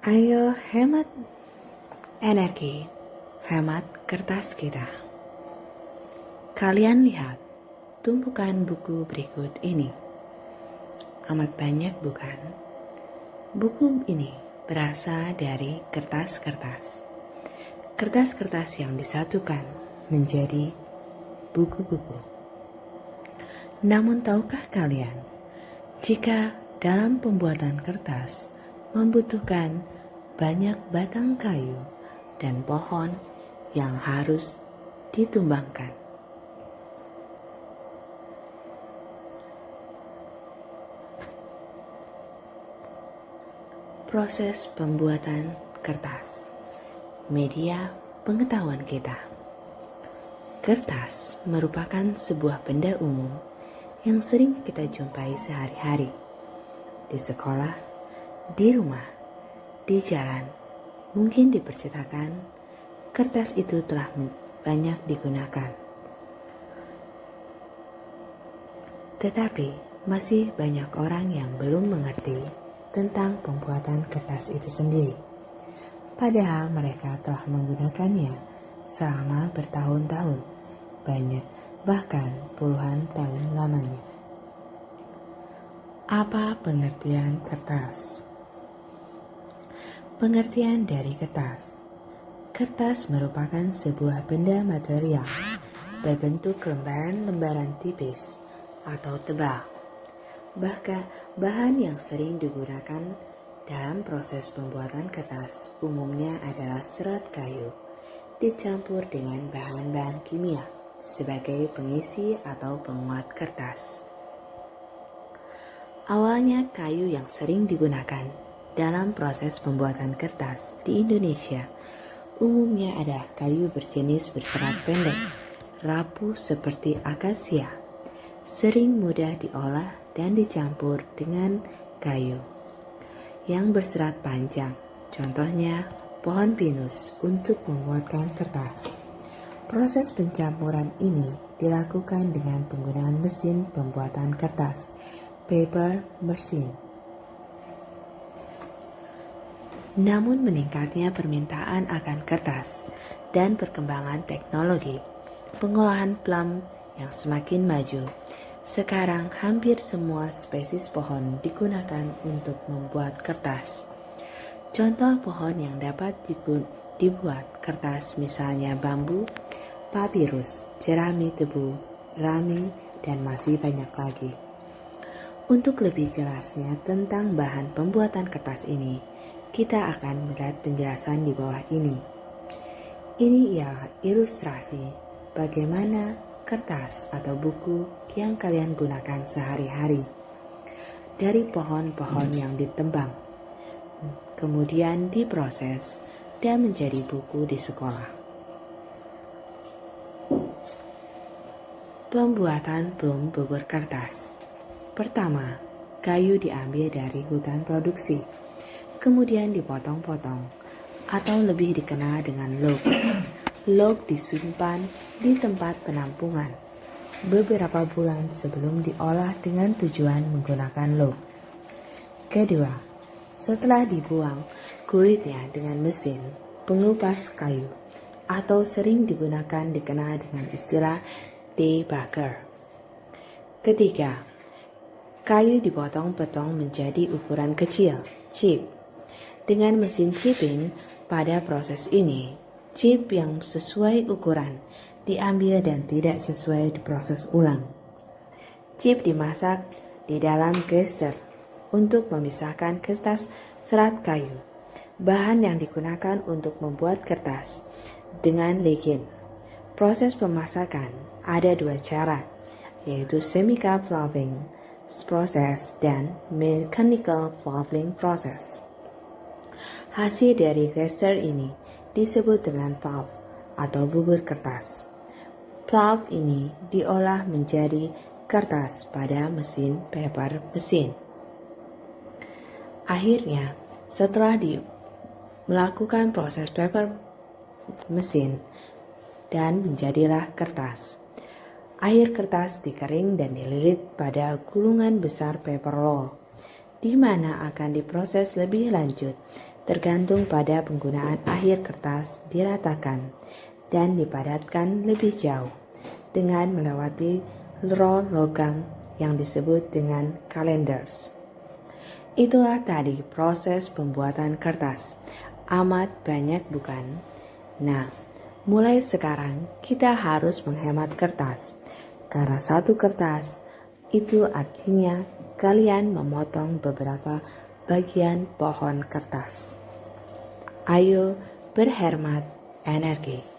Ayo hemat energi, hemat kertas kita. Kalian lihat tumpukan buku berikut ini. Amat banyak bukan? Buku ini berasal dari kertas-kertas. Kertas-kertas yang disatukan menjadi buku-buku. Namun tahukah kalian, jika dalam pembuatan kertas membutuhkan banyak batang kayu dan pohon yang harus ditumbangkan. Proses pembuatan kertas, media pengetahuan kita. Kertas merupakan sebuah benda umum yang sering kita jumpai sehari-hari. Di sekolah, di rumah, di jalan, mungkin di percetakan, kertas itu telah banyak digunakan. Tetapi masih banyak orang yang belum mengerti tentang pembuatan kertas itu sendiri. Padahal mereka telah menggunakannya selama bertahun-tahun, banyak bahkan puluhan tahun lamanya. Apa pengertian kertas? Pengertian dari kertas. Kertas merupakan sebuah benda material berbentuk lembaran-lembaran tipis atau tebal. Bahkan bahan yang sering digunakan dalam proses pembuatan kertas umumnya adalah serat kayu dicampur dengan bahan-bahan kimia sebagai pengisi atau penguat kertas. Awalnya kayu yang sering digunakan dalam proses pembuatan kertas di Indonesia umumnya adalah kayu berjenis berserat pendek, rapuh seperti akasia, sering mudah diolah dan dicampur dengan kayu yang berserat panjang, contohnya pohon pinus untuk menguatkan kertas. Proses pencampuran ini dilakukan dengan penggunaan mesin pembuatan kertas, paper machine. Namun meningkatnya permintaan akan kertas dan perkembangan teknologi, pengolahan plam yang semakin maju, sekarang hampir semua spesies pohon digunakan untuk membuat kertas. Contoh pohon yang dapat dibuat kertas misalnya bambu, papirus, jerami tebu, rami, dan masih banyak lagi. Untuk lebih jelasnya tentang bahan pembuatan kertas ini, kita akan melihat penjelasan di bawah ini. Ini ialah ilustrasi bagaimana kertas atau buku yang kalian gunakan sehari-hari dari pohon-pohon yang ditebang, kemudian diproses dan menjadi buku di sekolah. Pembuatan plum bubur kertas. Pertama, kayu diambil dari hutan produksi, kemudian dipotong-potong atau lebih dikenal dengan log. Log disimpan di tempat penampungan beberapa bulan sebelum diolah dengan tujuan menggunakan log. Kedua, setelah dibuang kulitnya dengan mesin pengupas kayu atau sering dikenal dengan istilah debugger. Ketiga, kayu dipotong-potong menjadi ukuran kecil, chip. Dengan mesin chipping, pada proses ini, chip yang sesuai ukuran diambil dan tidak sesuai diproses ulang. Chip dimasak di dalam grinder untuk memisahkan kertas serat kayu, bahan yang digunakan untuk membuat kertas, dengan ligin. Proses pemasakan ada dua cara, yaitu chemical pulping process dan mechanical pulping process. Hasil dari grinder ini disebut dengan pulp atau bubur kertas. Pulp ini diolah menjadi kertas pada mesin paper machine. Akhirnya, setelah melakukan proses paper machine dan menjadilah kertas. Air kertas dikering dan dililit pada gulungan besar paper roll, di mana akan diproses lebih lanjut tergantung pada penggunaan akhir kertas diratakan dan dipadatkan lebih jauh dengan melewati roll logam yang disebut dengan calendars. Itulah tadi proses pembuatan kertas. Amat banyak bukan? Nah, mulai sekarang kita harus menghemat kertas. Karena satu kertas itu artinya kalian memotong beberapa bagian pohon kertas. Ayo berhemat energi.